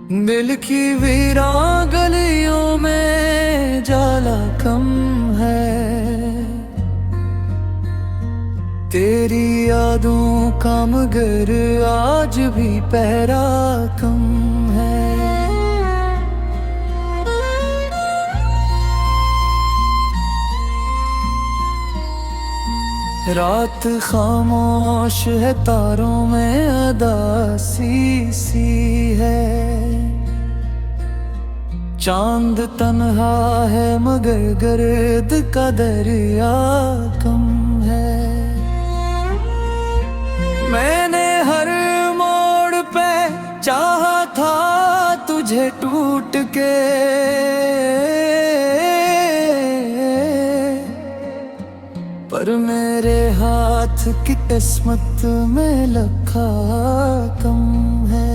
दिल की वीरान गलियों में जाला कम है। तेरी यादों का मगर आज भी पहरा कम है। रात खामोश है, तारों में अदासी सी है। चांद तन्हा है मगर गर्द का दरिया कम है। मैंने हर मोड़ पे चाहा था तुझे टूट के, पर मेरे हाथ की किस्मत में लखा कम है।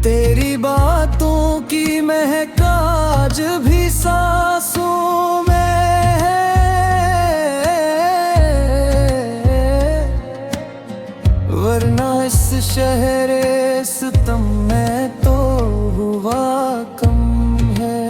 तेरी बातों की महक आज भी सांसों में है, वरना इस शहरे सितम में तो हुआ कम है।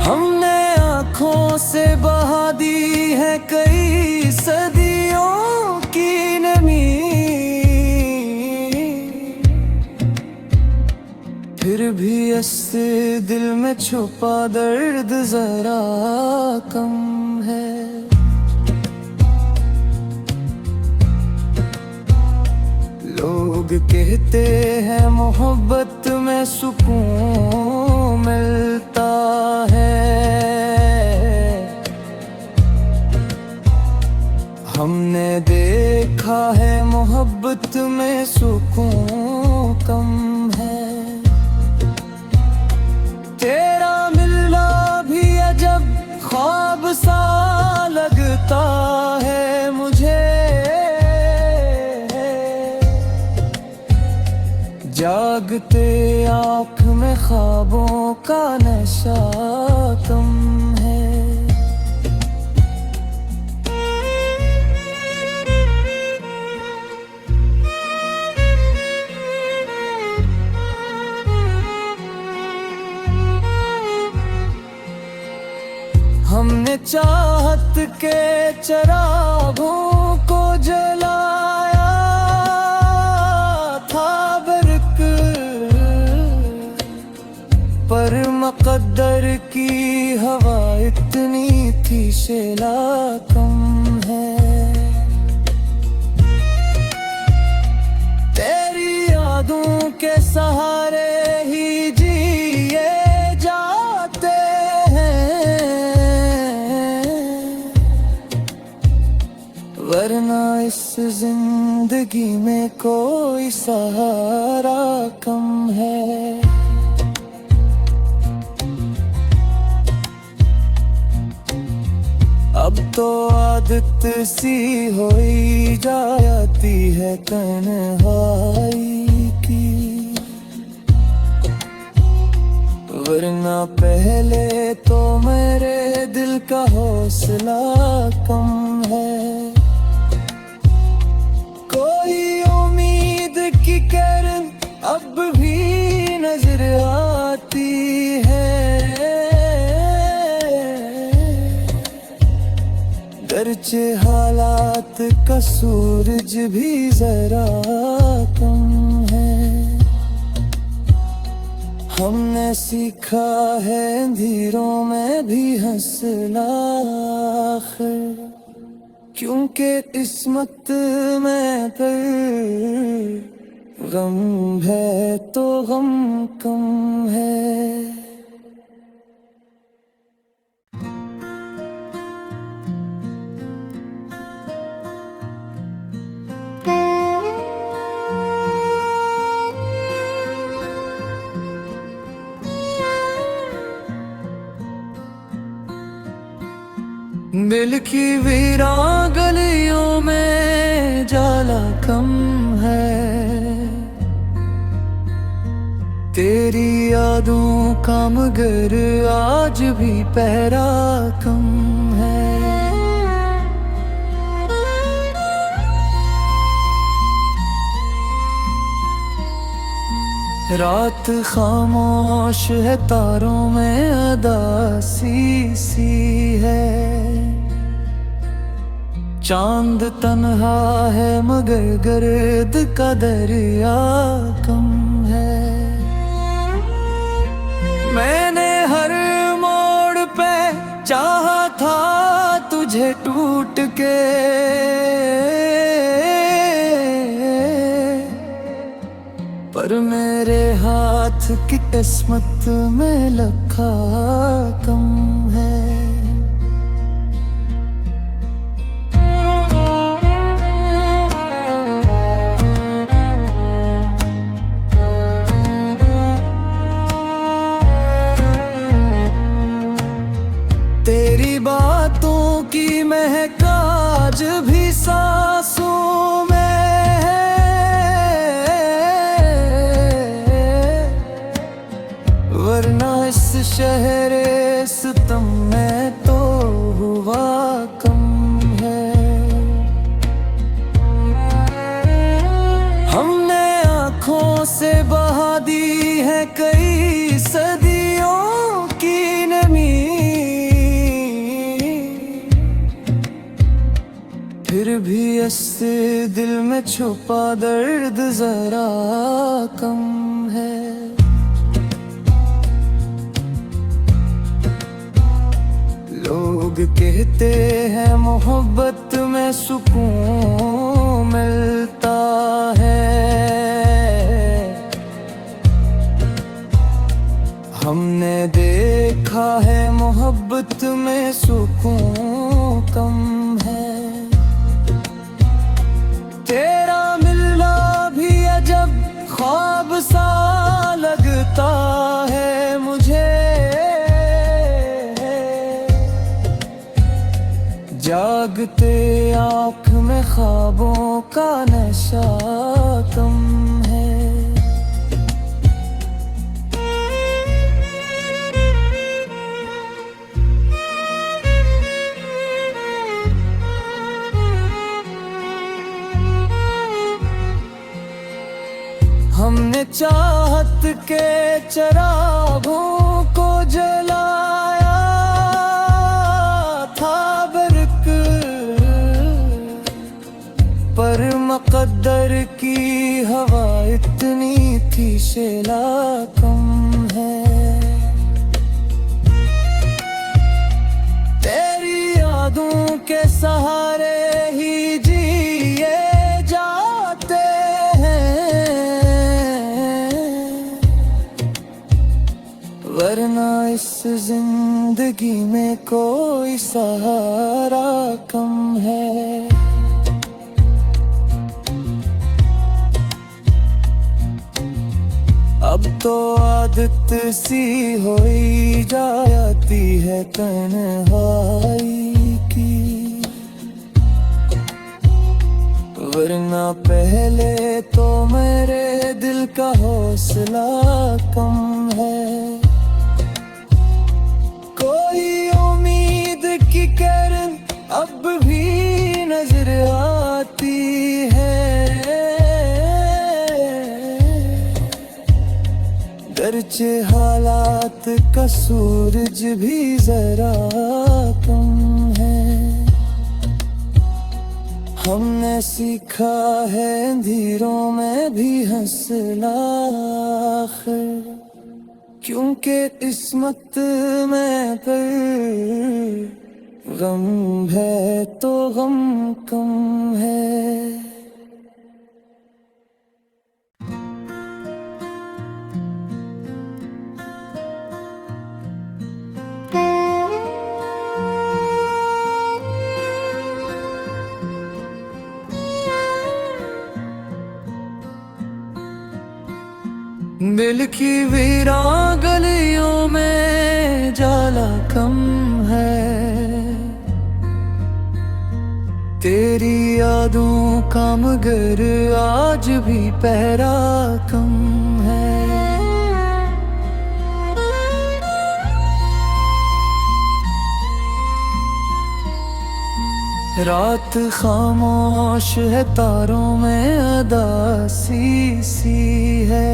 हमने आँखों से बहा दी है कई सदियों की नमी, फिर भी इस दिल में छुपा दर्द जरा कम है। लोग कहते हैं मोहब्बत में सुकून मिलता है, हमने देखा है मोहब्बत में सुकून कम है। तेरा मिलना भी अजब ख्वाब सा लगता है मुझे, जागते आँख में ख्वाबों का नशा कम है। हमने चाहत के चरागों को जलाया था बर्क, पर मुक़द्दर की हवा इतनी थी शेला कम है। तेरी यादों के सहारे ही जिए जाते हैं, वरना इस जिंदगी में कोई सहारा कम है। अब तो आदत सी हो ही जाती है तन्हाई की, वरना पहले तो मेरे दिल का हौसला कम है। कोई उम्मीद की किरण अब भी नजर आती है, गरचे हालात का सूरज भी जरा कम है। हमने सीखा है अंधेरों में भी हंसना आखिर, क्योंकि किस्मत में पर गम है तो गम कम है। दिल की वीरान गलियों में जाला कम है। तेरी यादों का मगर आज भी पहरा कम है। रात खामोश है, तारों में अदासी सी है। चांद तन्हा है मगर गर्द का दरिया कम है। मैंने हर मोड़ पे चाहा था तुझे टूट के, पर मेरे हाथ की किस्मत में लखा कम है। तेरी बातों की महक आज भी सांसों में है, वरना इस शहरे सितम में तो हुआ कम है। हमने आँखों से बहा दी है कई सदियों की नमी, फिर भी इस दिल में छुपा दर्द जरा कम है। लोग कहते हैं मोहब्बत में सुकून मिलता है, हमने देखा है मोहब्बत में सुकून कम है। तेरा मिलना भी अजब ख्वाब सा लगता है मुझे, जागते आँख में ख्वाबों का नशा कम है। हमने चाहत के चिरागों को जलाया था बरक, पर मुक़द्दर की हवा इतनी थी शेला कम है। तेरी यादों के सहारे ही जिए जाते हैं, वरना इस जिंदगी में कोई सहारा कम है। अब तो आदत सी हो ही जाती है तन्हाई की, वरना पहले तो मेरे दिल का हौसला कम है। कोई उम्मीद की किरण अब भी नजर आती है, गरचे हालात का सूरज भी जरा कम है। हमने सीखा है अंधेरों में भी हंसना आखिर, क्योंकि किस्मत में पर गम है तो गम कम है। दिल की वीरान गलियों में जाला कम है, तेरी यादों का मगर आज भी पहरा कम है। रात खामोश है, तारों में अदासी सी है।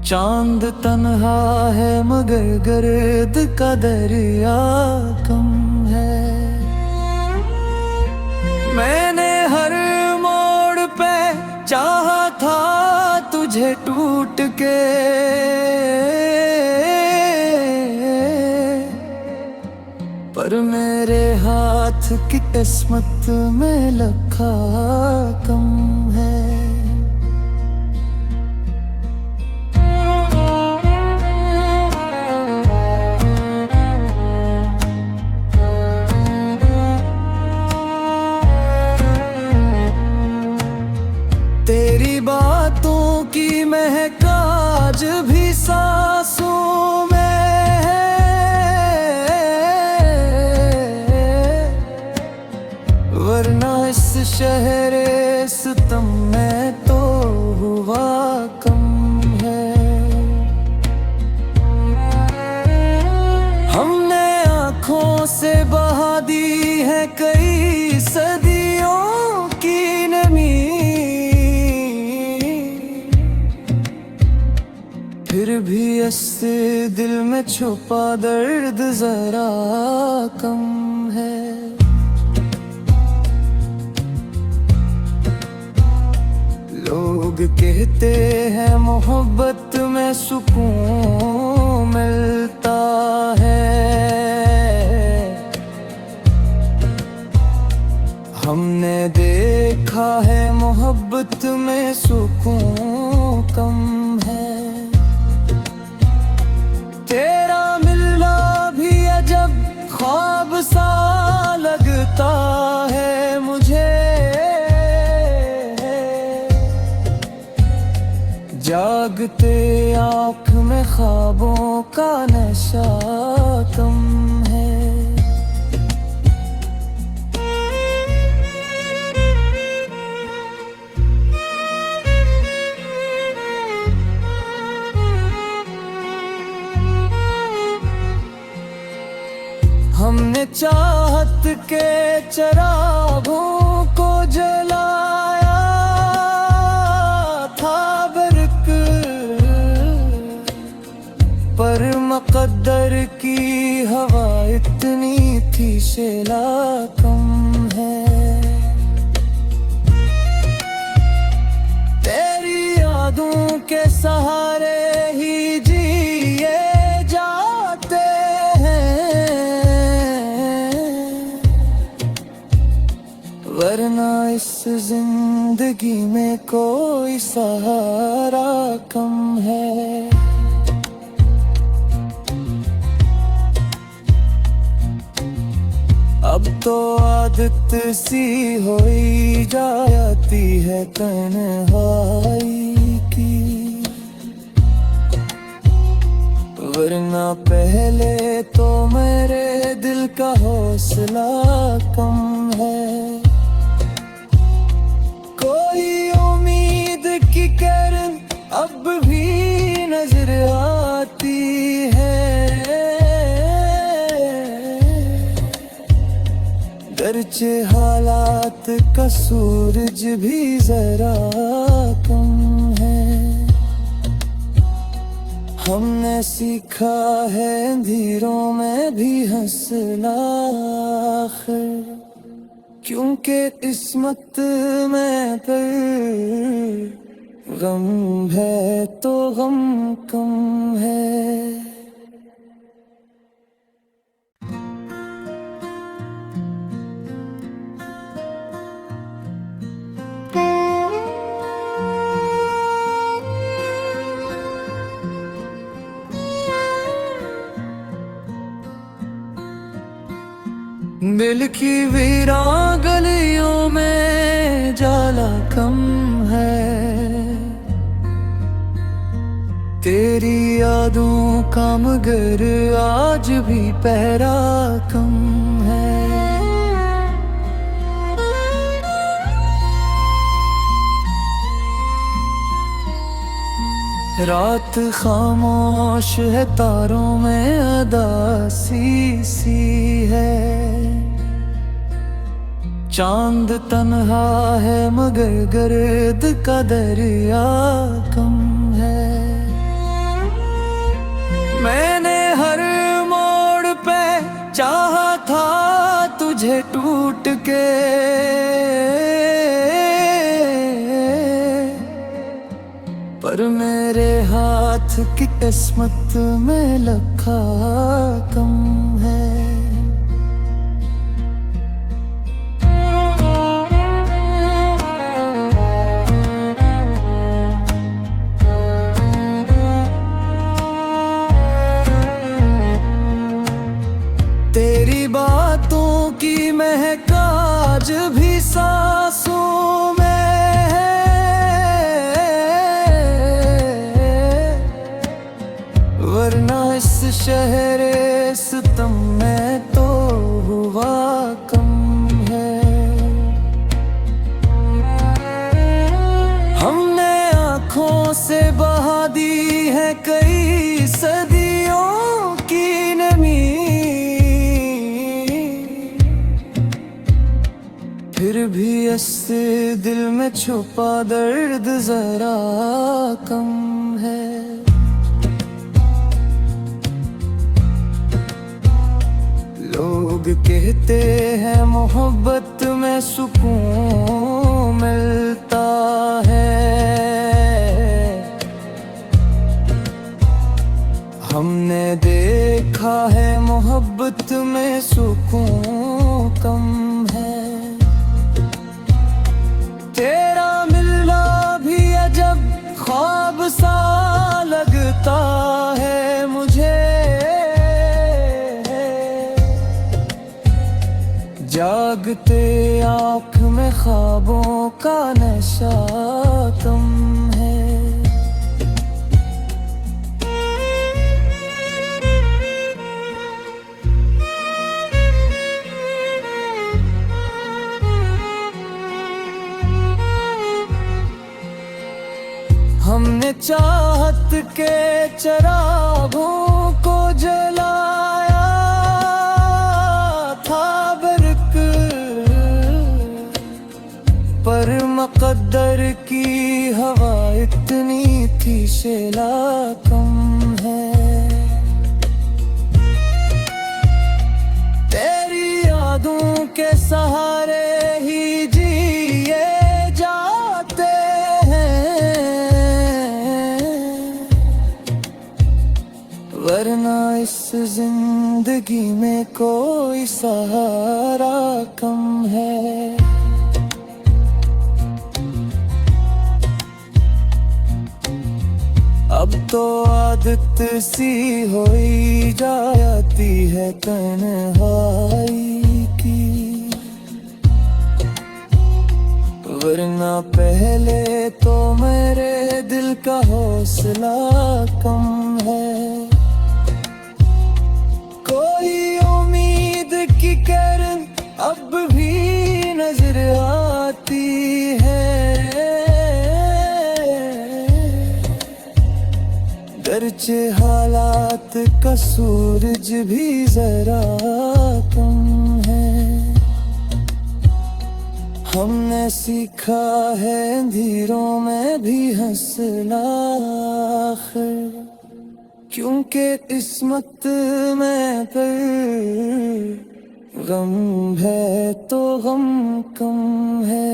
चांद तन्हा है मगर गर्द का दरिया कम है। मैंने हर मोड़ पे चाहा था तुझे टूट के, पर मेरे हाथ की किस्मत में लखा कम है। तेरी बातों की महक आज भी सांसों में है, वरना इस शहरे सितम में तो हुआ कम है। हमने आँखों से बहा दी है कई सदियों की नमी, फिर भी इस दिल में छुपा दर्द जरा कम है। लोग कहते हैं मोहब्बत में सुकून मिलता है, हमने देखा है मोहब्बत में सुकून कम है। तेरा मिलना भी अजब ख्वाब सा लगता है मुझे, जागते आँख में ख्वाबों का नशा कम है। हमने चाहत के चिरागों को जलाया था बरक, पर मुक़द्दर की हवा इतनी थी शेला कम है। तेरी यादों के सहारे ही जिए जाते वरना इस जिंदगी में कोई सहारा कम है। अब तो आदत सी हो ही जाती है तन्हाई की, वरना पहले तो मेरे दिल का हौसला कम है। कोई उम्मीद की किरण अब भी नजर आती है, गरचे हालात का सूरज भी जरा कम है। हमने सीखा है अंधेरों में भी हंसना आखिर, क्योंकि किस्मत में पर गम है तो गम कम है। दिल की वीरान गलियों में जाला कम है, तेरी यादों का मगर आज भी पहरा कम है। रात खामोश है, तारों में अदासी सी है। चांद तन्हा है मगर गर्द का दरिया कम है। मैंने हर मोड़ पे चाहा था तुझे टूट के, पर मेरे हाथ की किस्मत में लखा कम है। तेरी बातों की महक आज भी सांसों में है, वरना इस शहरे सितम में तो हुआ कम है। हमने आँखों से बहा दी है कई सदियों की नमी, फिर भी ऐसे दिल में छुपा दर्द जरा कम है। लोग कहते हैं मोहब्बत में सुकून मिलता है, हमने देखा है मोहब्बत में सुकून कम है। तेरा मिलना भी अजब ख्वाब सा लगता है मुझे, जागते आँख में ख्वाबों का नशा कम है। हमने चाहत के चिरागों को जलाया था बरक, पर मुक़द्दर की हवा इतनी थी शेला कम है। तेरी यादों के सहारे ही जिए जाते वरना इस जिंदगी में कोई सहारा कम है। अब तो आदत सी हो ही जाती है तन्हाई की, वरना पहले तो मेरे दिल का हौसला कम है। कोई उम्मीद की किरण अब भी नजर आती है, गर्चे हालात का सूरज भी जरा कम है। हमने सीखा है अंधेरों में भी हंसना आखिर, क्योंकि किस्मत में पर गम है तो गम कम है।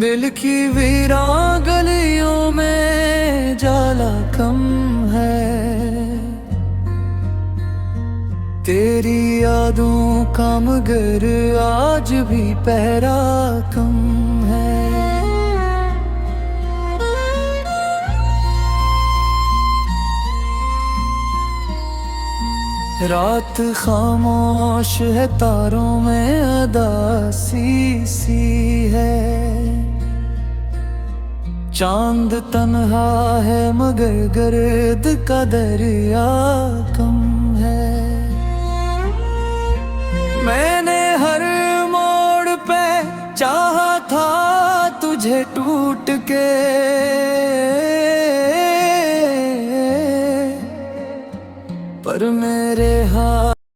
दिल की वीरान गलियों में जाला कम है, तेरी यादों का मगर आज भी पहरा कम है। रात खामोश है तारों में अदासी सी है, चांद तन्हा है मगर गर्द का दरिया कम है। मैंने हर मोड़ पे चाहा था तुझे टूट के, पर मेरे हाथ